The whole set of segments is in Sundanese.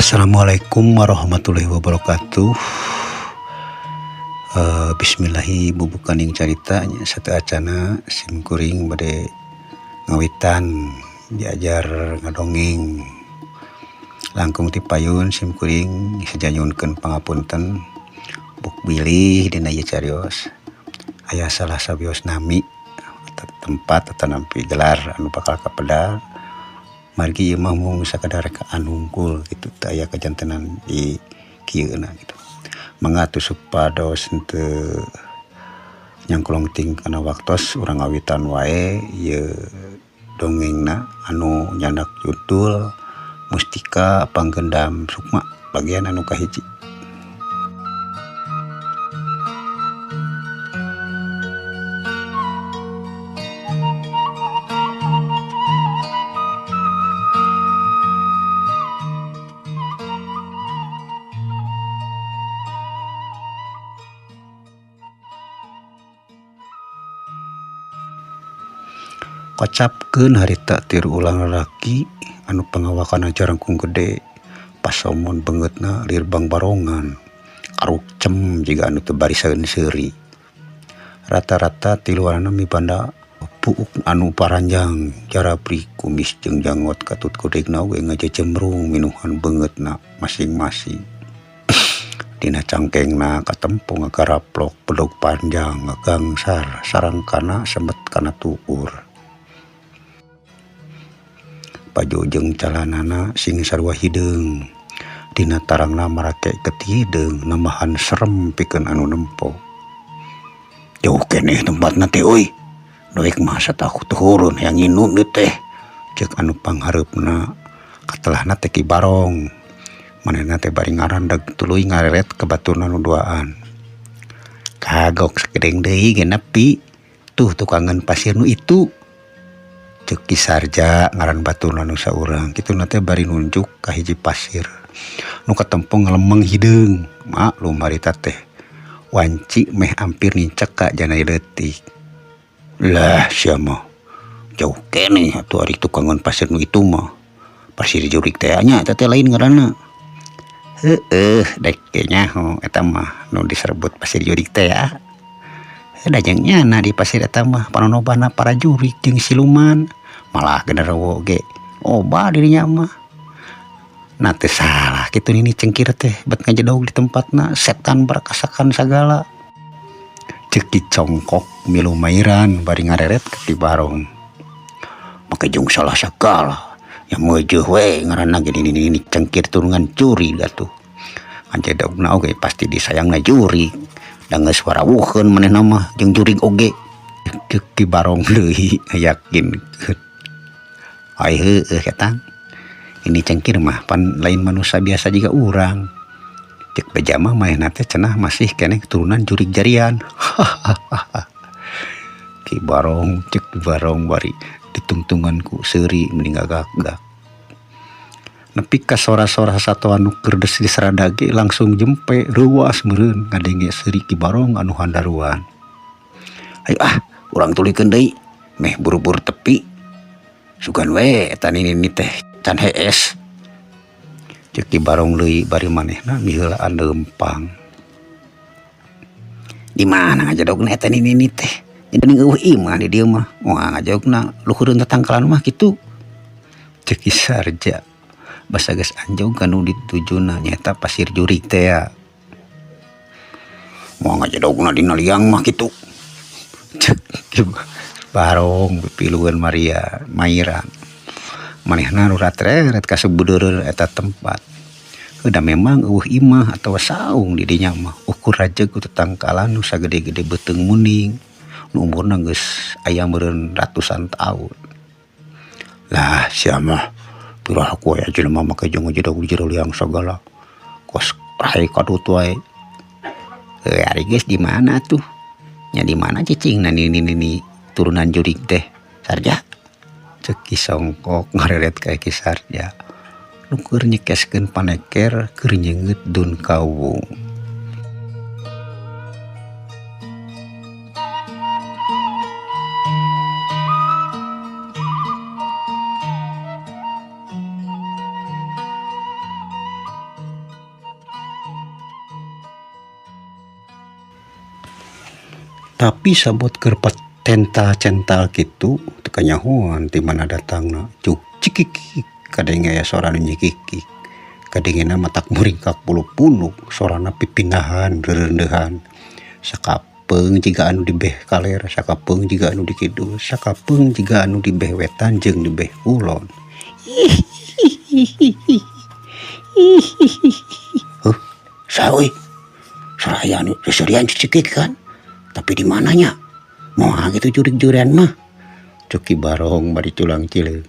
Assalamualaikum warahmatullahi wabarakatuh. Bismillahi bubukaning carita nya satu acana sim kuring bade ngawitan diajar ngadongeng langkung ti payun sim kuring sajanyunkeun pangapunten buk bilih dina ieu carios aya salah sabios nami tempat atau nampi gelar anu bakal kapeda margi ieu mah mung sakadar anu unggul gitu teu aya kajantenan di kieuna gitu mangatu supados henteu nyangklongting kana waktos urang ngawitan wae ieu dongengna anu nyandak judul Mustika Panggendam Sukma bagian anu kahiji. Kocapkeun harita tiru ulang lalaki anu pangawakana jarangkung gede pasaumon beungeutna lirbang barongan karukcem jiga anu teu barisaeun seuri rata-rata tiluanna mibanda puuk anu paranjang jarabri kumis jeung janggot katut kodegna we ngajecemrung minuhan beungeutna masing-masing dina cangkengna katempo ngagaraplok pedog panjang ngagangsar sarangkana sembet kana tuur baju jeung calanana sing sarua hideung dina tarangna marake ketideung nambahan serem pikeun anu nempo jauh keneh tempatna teh euy doek mah satakut turun yang nginum ieu teh ceuk anu panghareupna katelahna teh Ki Barong manehna teh bari ngarandag tuluy ngareret ka baturna nu duaan kagok sakedeng deui ge nepi tuh tukangan pasir nu itu ceuk Ki Sarja ngaran baturna nu saurang kituna teh bari nunjuk ka hiji pasir nu katempo ngalemeng hideung maklum harita teh wanci meh ampir nincek ka janai leutik lah sia mah jauh keneh atuh ari tukangan pasir nu itu mah pasir jurig teh nya eta teh lain ngaranna heueuh dek nyaho eta mah nu diserebut pasir jurig teh ya dajeng nyana di pasir eta mah panonobana para jurig jeung siluman malah genderuwo ge oba dirinya mah na teu salah kitu nini cengkir teh bet ngajedog di tempatna setan barakasakan sagala ceuk Ki Congkok milu mairan bari ngareret ka Ki Barong make jeung salah sagala yang meujeuh we ngaranna ge nini cengkir turungan curi atuh anjedogna oge pasti disayangna jurig da geus warawuheun manehna mah jeung jurig oge ceuk Ki Barong deui yakin ai heueuh eta ini cengkir mah pan lain manusia biasa juga urang cek beja mah manehna teh cenah masih keneh keturunan jurig jarian Ki Barong cek Ki Barong bari ditungtungan ku seuri mending gagak nepi ka sora-sora satoan nu keur des disarada ge langsung jempe reuwas meureun ngadenge seuri Ki Barong anu handaruan ayo urang tulikeun deui meh buru-buru tepi sugan we eta nini teh can hees ceuk Ki Barong leuwih bari manehna miheulaan leumpang di mana ngajadogna eta nini teh geuning eueuh imah di dieu mah moal ngajadogna luhureun tatangkalan mah kitu ceuk Ki Sarja basa geus anjog kanu ditujuna nyaeta pasir jurig teh ya moal ngajadogna dina liang mah kitu ceuk Ki Barong pipilueun Maria mairan manehna nu ratret ka sebudeureun eta tempat udah memang eueuh imah atawa saung di dinya mah ukur rajeg ku tatangkalan nu sagede-gede beuteung muning nu umurna geus aya meureun ratusan taun lah sia mah pirah ku aya jelema make jeung ngajedog di jero liang sagala kos rahe kadut wae ari geus di mana tuh nya di mana cicingna nini turunan jurig teh Sarja ceuk Ki Congkok ngareret ka Ki Sarja nu keur nyekeskeun paneker keur nyeungeut dun kawung Tapi sabot kerpat tental-cental gitu tekanyahuan di mana datangna cuk cikiki kadenge ya sorana nyikiki kadengena matak muringkak pulu-pulu sorana pipinahan rerendehan sakapeung jiga anu di beh kaler sakapeung jiga anu di kidul sakapeung jiga anu di beh wetan jeung di beh kulon. Sawi seraya anu seserian cikik kan tapi di mananya mau gitu jurik-jurian mah Coki Barong bari tulang cileung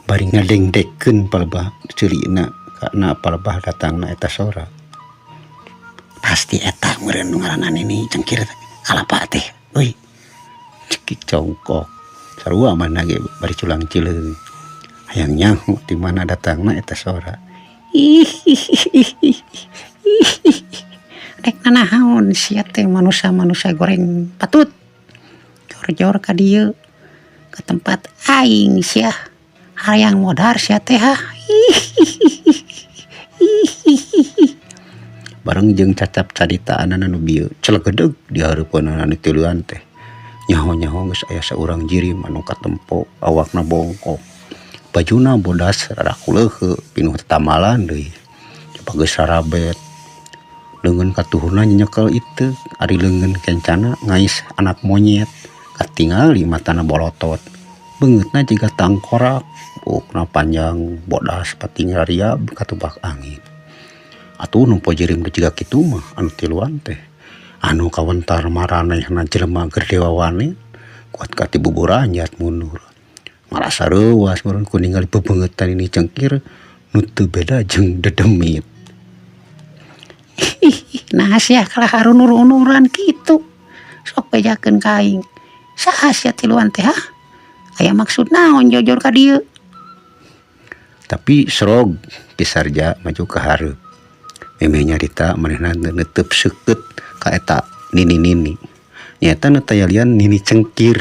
bari ngadengdekeun palebah ceurina karena palebah datangna eta sora pasti eta meureun nu ngaranna Nini Cengkir kalapa teh euy cekik congkok sarua mana ge bari tulang cileung hayang nyaho di mana datangna eta sora dek nanahaun sia teh manusia goreng patut jor ka dieu ke tempat aing sia hayang modar sia teh bareng jeung cacap caritaan anu bieu celegedeg di hareupeun anu tiluan teh nyaho-nyaho geus aya saurang jirim anu katempo awakna bongkok bajuna bodas rada kuleuheu pinuh tetamalan deui coba geus sarabet leungeun katuhurna nyekel itu ari leungeun kencana ngais anak monyet katingali matana bolotot beungeutna jiga tangkorak bukna panjang bodas patinggaria katubak angin atuh nu pojirim jiga kitu mah anu tiluan teh anu kawentar maranehna jelema keur dewawane kuat ka ti bubur anyat mundur marasa reuwas meureun ku ningali bebeungetan Nini Cengkir nu teu beda jeung dedemit. Nah sia kalah harunur-unuran kitu sok bejakeun ka aing saha sia tiluan teh aya maksud naon jojor ka dieu tapi serog pisarja maju ka hareup memeh nyarita manehna neuteup seukeut ka eta nini nyaeta nu tayalian Nini Cengkir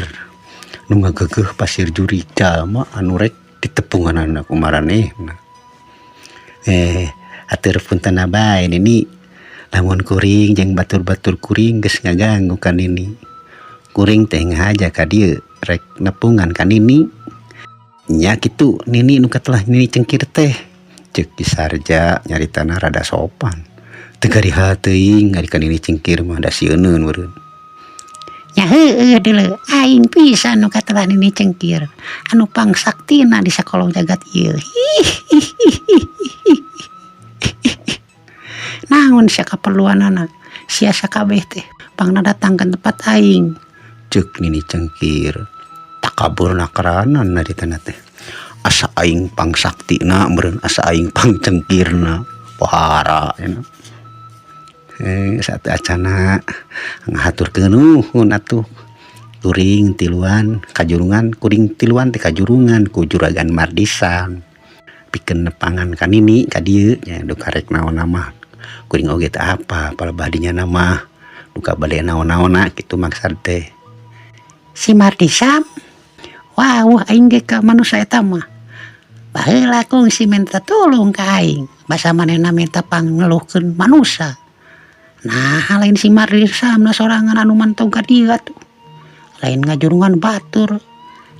nu ngageugeuh pasir jurig jalma anu rek ditepunganna ku maranehna atur puntenna bae Nini lamun kuring jeung batur-batur kuring geus ngaganggu ka Nini kuring teh ngahaja ka dieu rek nepungan ka Nini nya kitu Nini nu katelah Nini Cengkir teh ceuk Sarja nyaritana rada sopan teu gariha teuing ari ka Nini Cengkir mah da sieuneun meureun nya heueuh deuleu aing pisan nu katelah Nini Cengkir anu pangsaktina di sakolong jagat ieu naon sia kaperluanana sia sakabeh teh pangna datang ke tempat aing ceuk Nini Cengkir takaburna karanan naritana teh asa aing pangsaktina meureun asa aing pangcengkirna pohara cenah satu acana ngahaturkeun nuhun atuh kuring tiluan kajurungan kuring tiluan teh kajurungan ku Juragan Mardisan pikeun nepangan ka Nini ka dieu nya duka rek naonna mah kuring oge teh apa palebah dinya nama duka bade naon-naonna kitu maksud teh si Mardisan wah aing ge ka manusia eta mah baheula kungsi minta tolong ka aing basa manehna minta pangeluhkeun manusia nah lain si Mardisan na sorangan anu mantong ka dieu atuh lain ngajurungan batur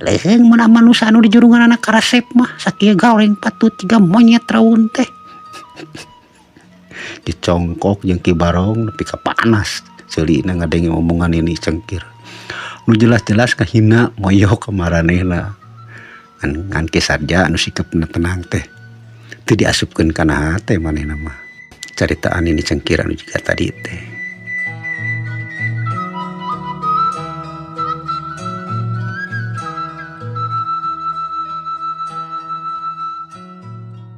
leheung meunah manusia anu di jurungan anak karasep mah sakieu goreng patut tiga monyet raun teh dicongkok jeung Ki Barong nepi ka panas ceulina ngadenge omongan Nini Cengkir nu jelas-jelas kahina moyo ka maranehna ngan Ki Sarja anu sikepna tenang teh teu diasupkeun kana hate manehna mah caritaan Nini Cengkir anu jiga tadi teh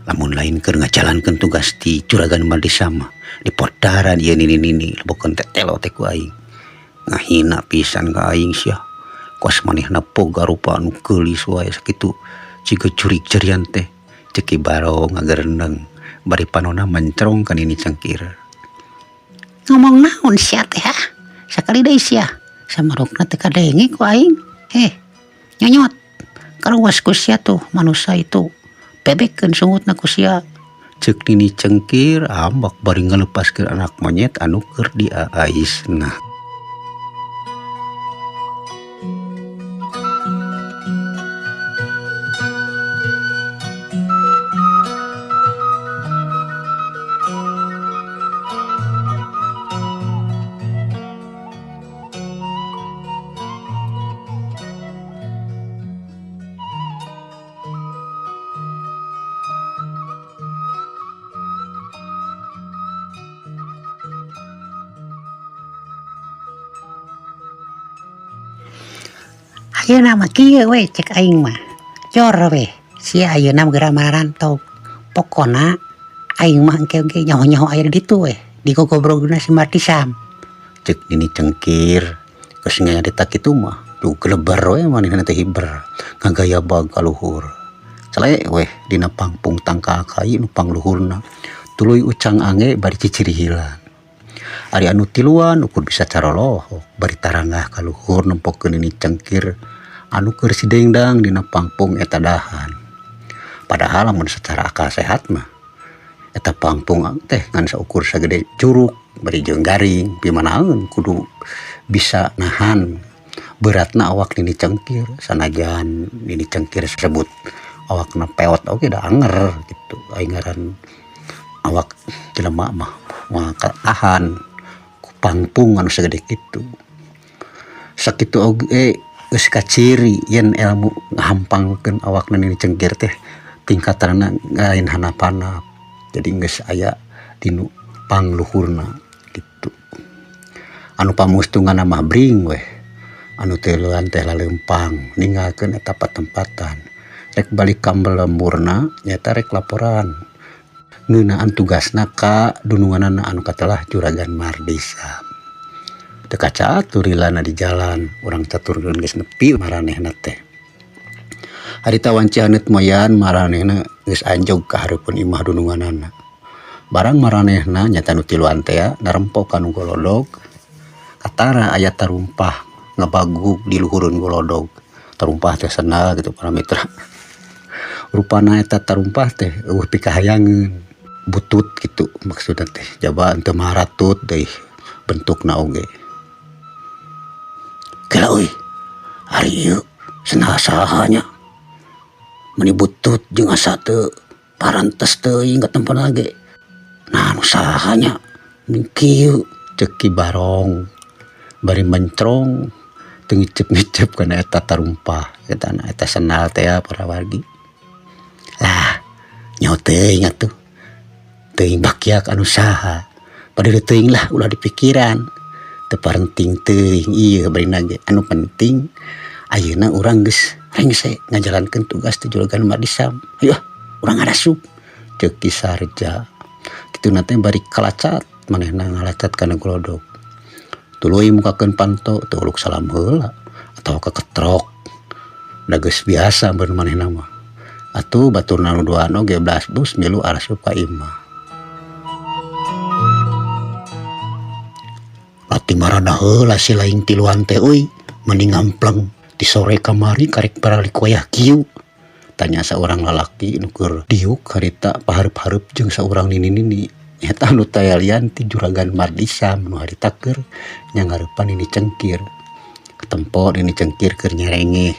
lamun lain keur ngajalankeun tugas di Juragan Mardisan mah di podaran ieu Nini lebokeun tetelo teh ku aing ngahina pisan ka aing sia kos manehna boga rupa anu geulis wae sakitu jiga jurig jerian teh ceuk Ki Barong ngagereneng bari panonna mencrong ka Nini Cengkir ngomong naon sia teh sakali deui sia samarukna teh kadenge ku aing nyonyot karuas ku sia tuh manusia itu bebekkeun sungutna ku sia ceuk Nini Cengkir ambak bari ngalepaskeun anak monyet anu keur diaisna. ayeuna mah kieu we cek aing mah cor we sia ayeuna geura marantau pokona aing mah engke nyaho-nyaho aya di ditu we di gogobrogna si Mardi Sam cek Nini Cengkir geus ngayarita kitu mah duh gelebar we manehna teh hiber ngagaya bag ka luhur celek weh dina pangpung tangka kai nu pangluhurna tuluy ucang ange bari ciciri hilang ari anu tiluan ukur bisa caroloho bari taranggah ka luhur nempokeun Nini Cengkir anu keur sidengdang dina pangpung eta dahan padahal lamun secara akal sehat mah eta pangpung teh ngan saukur sagede curug bari jeung garing pimanaeun kudu bisa nahan beratna awak Nini Cengkir sanajan Nini Cengkir sebut awakna peot oge da anger gitu aing ngaran awak jelema mah tahan ku pangpung anu sagede kitu sakitu oge geus kaciri yen ilmu ngahampangkeun awakna Nini Cengkir teh tingkatanna lain hanap-hanap jadi geus aya dinu pangluhurna gitu anu pamustunganna mah bring weh anu teulean teh laleumpang ninggalkeun eta patempatan rek balik ka lemburna nyaeta rek laporan ngeunaan tugasna ka dununganna anu katelah Juragan Mardi Sam teu kaca turilana di jalan urang caturkeun geus nepi maranehna teh harita wanci haneut moyan maranehna geus anjog ka hareupeun imah dununganna barang maranehna nyata nu tiluan teh narempok ka nu golodog katara aya tarumpah ngabagug di luhureun golodog tarumpah teh senal gitu para mitra rupana eta tarumpah teh eueuh pikahayangeun butut gitu maksudna teh jaba teu maratut deui bentukna oge kela euy ari ieu senal sahanya meni butut jeung asa teu parantes teuing ka tempatna ge nah anu sahanya kieu ceuk Ki Barong bari mencrong teu ngicep-ngicep kana eta tarumpah eta senal teh para wargi lah nyaho teuing atuh teuing bakyak anu saha padahal teuing lah ulah dipikiran teu parenting teuing ieu barina ge anu penting ayeuna urang geus rengse ngajalankeun tugas ti Juragan Mardi Sam ayo urang ngarasup ceuk Ki Sarja kituna teh bari kalacat manehna ngalacat kana golodog tuluy mukakeun panto teu uluk salam heula atawa keketrok da geus biasa mun manehna mah atuh baturna nu duaan oge belas bus milu arasup ka imah ati marana heula si laing tiluan teh euy mending ngampleng di sore kamari karek baralik wayah kieu tanya saurang lalaki nu keur diuk harita pahareup-hareup jeung saurang nini-nini eta anu tayalian ti Juragan Mardi Sam nu harita keur nyangareupan Nini Cengkir ketempo Nini Cengkir keur nyarengeh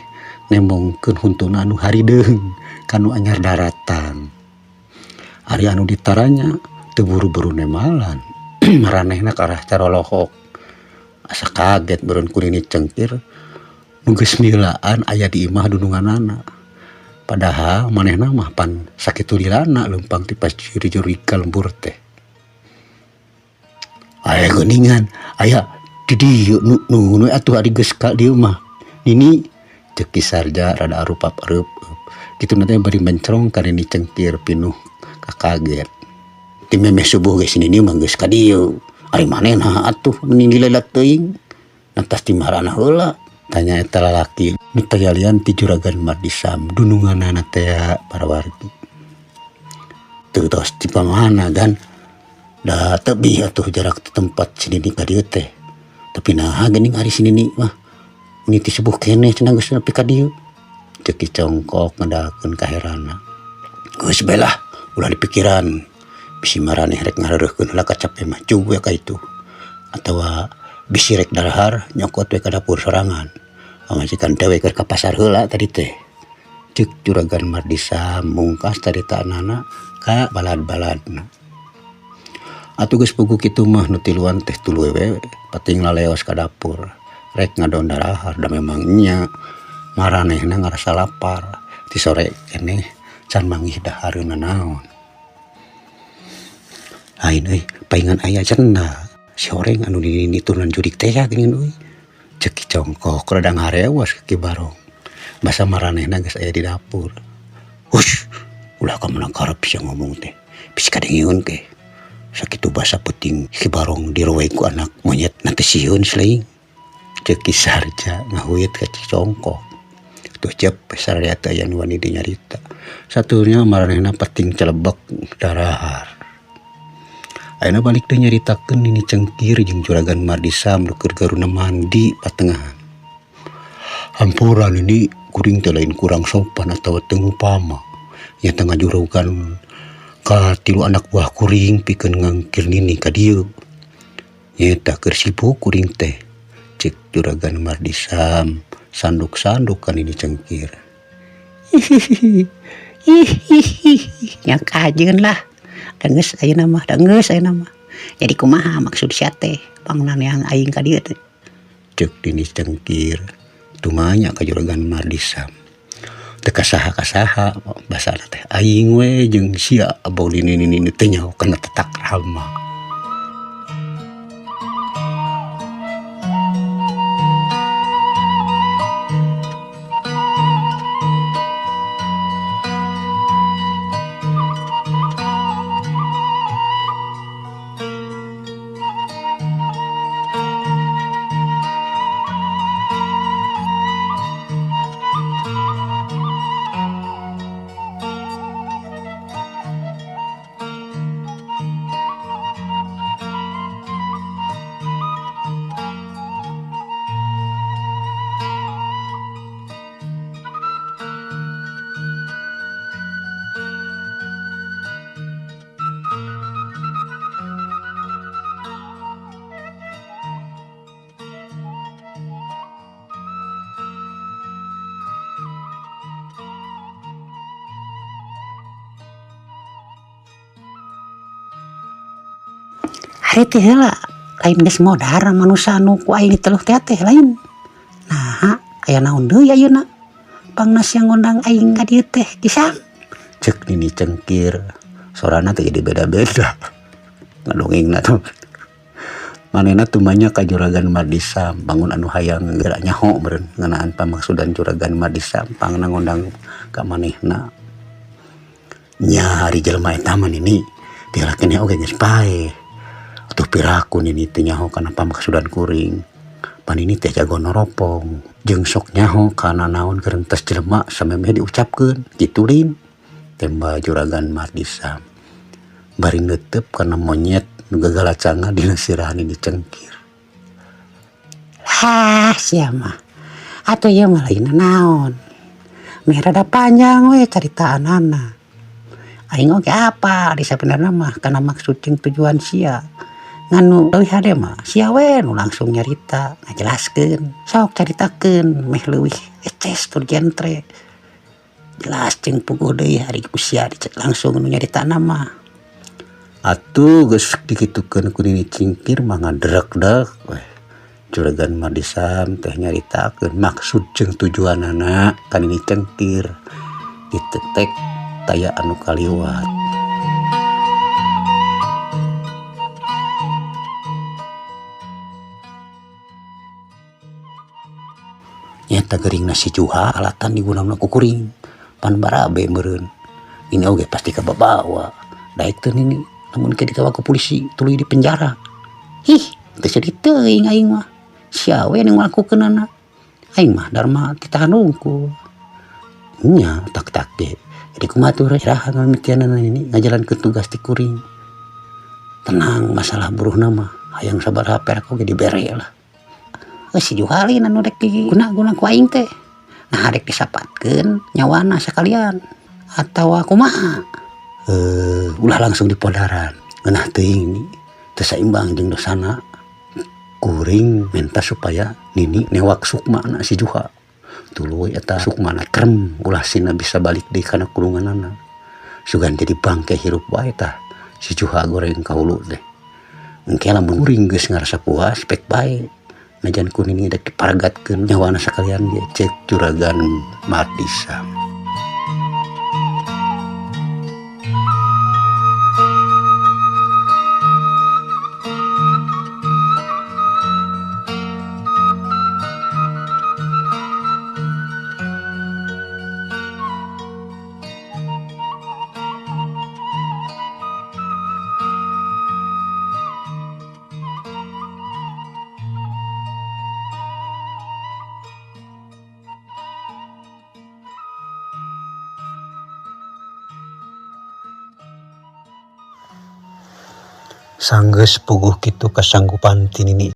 nemongkeun huntuna anu harideung kanu anyar daratan ari anu ditaranya teu buru-buru nemalan maranehna ka arah carolohok asa kaget beureun ku Nini Cengkir nu geus milaan aya di imah dununganana padahal manehna mah pan sakitu lilana leumpang ti pas juri-juri ka lembur teh aya geuningan aya di dieu nu atuh ari geus ka dieu mah Nini ceuk Ki Sarja rada arup-arup kitu teh bari mencrong ka Nini Cengkir pinuh kakaget ti memeh subuh geus Nini mah geus ka dieu ari manehna atuh Nini lelat teuing nantas ti marana heula tanya eta lalaki nu tayalian ti Juragan Mardi Sam dununganna teh para wargi teu tos ti pamana gan da tebih atuh jarak ti tempat si Nini ka dieu teh tapi naha geuning ari si Nini mah ini ti subuh keneh cenah geus nepi ka dieu ceuk Ki Congkok ngadakeun kaheranna geus belah ulah dipikiran bisi maraneh rek ngareureukkeun heula ka cape mah cuy ka itu atawa bisi rek dahar nyokot we ka dapur sorangan amajikan teh we keur ka pasar heula tadi teh ceuk Juragan Mardi Sam mungkas caritaanana ka balad-baladna atuh geus puguh kitu mah nu tiluan teh tuluy we pating laleos ka dapur rek ngadon dahar da memang nya maranehna ngarasa lapar ti sore keneh can manggih dahareuna naon ain paingan aya cenah si horeng anu diturunan jurik teh geuning euy ceuk Ki congkok radang harewas ke Kibarong. Basa maranehna geus aya di dapur. Hush, ulah ka menang karep sia ngomong teh. Bisa kadengieun ke. Sakitu basa penting Kibarong dirowe ku anak monyet nanti sieun selaing. Ceuk Ki Sarja ngahuyut ka congkok. Tuh cep sararea teh aya nu wani dinyarita. Satunya maranehna penting celebek darahar. Ayeuna balik teh nyaritakeun Nini Cengkir jeung Juragan Mardisam nu keur garuna mandi patengahan. Hampuran ini kuring teh lain kurang sopan atawa teu upama. Nya teu ngajurugan ka 3 anak buah kuring pikeun ngangkir Nini ka dieu. Nya tah keur sibuk kuring teh. Cek Juragan Mardisam sanduk-sanduk ka Nini Cengkir. Nya kajeun lah. Dengeus ayeuna mah, dengeus ayeuna mah. Jadi kumaha maksud sia teh? Pangnan yang aing ka dieu teh. Cek Nini Cengkir. Tumanya ka Juragan Mardisam. Teu kasaha-kasaha basana teh aing we jeung sia abau Nini teh nyaho kana tetak rama. Hari teh heula lain geus modar manusia anu ku aing diteluh teh lain. Nah, aya naon deui ayeuna? Pangna sia ngundang aing ka dieu teh kisah. Cek Nini Cengkir. Sorana teh jadi beda-beda. Ngadongengna tuh. Manehna tumanya ka Juragan Mardisam bangun anu hayang geura nyaho meureun ngeunaan pamaksudan Juragan Mardisam pangna ngundang ka manehna. Nya hari jelema eta mah Nini dilakeun oge geus paeh. Atuh piraku Nini teh nyaho kana pamaksudan kuring. Panini teh jago noropong jeung sok nyaho kana naon kerentas jelema samemeh diucapkeun kitu lin. Temba Juragan Mardisam. Bari neuteup kana monyet nu gagalacanga dina sirah Nini Cengkir. Lah sia mah. Atuh ieu mah lain naon. Meh rada panjang we caritaanana. Aing oge apa di sabenerna mah kana maksud jeung tujuan sia. Nganu leuwih hade mah sia we nu langsung nyarita ngajelaskeun. Sok caritakeun meh leuwih eces tur jentre. Jelas jeung puguh deui hari ku sia dicek langsung nu nyaritana mah. Atuh geus dikitukeun ku Nini Cengkir mah ngadrek-dek we. Juragan Mardisam teh nyaritakeun maksud jeung tujuanana ka Nini Cengkir. Kitu teh taya anu kaliwat. Nyata geuringna si Juha alatan digunakeun ku kuring. Pan barabe meureun. Ini oge pasti kababawa. Daek teu Nini lamun ke dikawa ku polisi tuluy di penjara. Ih, teu sedih teuing aing mah. Sia we nu ngalakukeunana. Aing mah darma ditahan unggul. Nya tak ge. Jadi kumaha tuh raha mamitianana Nini ngajalankeun tugas ti kuring. Tenang masalah buruhna mah hayang sabaraha perak oge dibere lah. Si Juhalin anu rek diguna-guna ku aing teh. Nah rek disapatkeun nyawana sakalian. Atawa kumaha? Ulah langsung dipodaran. Ngeunah teuing Nini teu saimbang jeung dosana. Kuring minta supaya Nini newak sukmana si Juha. Tuluy eta sukmana krem ulah sina bisa balik deui kana kulunganana. Sugan jadi bangke hirup wae tah si Juha goreng kaulu teh. Engke lamun kuring geus ngarasa puas pek bae. Najan ku Nini dek diparagatkeun nyawana sakalian ge cek Juragan Mardisam. Sanggeus puguh kitu kasanggupan ti nini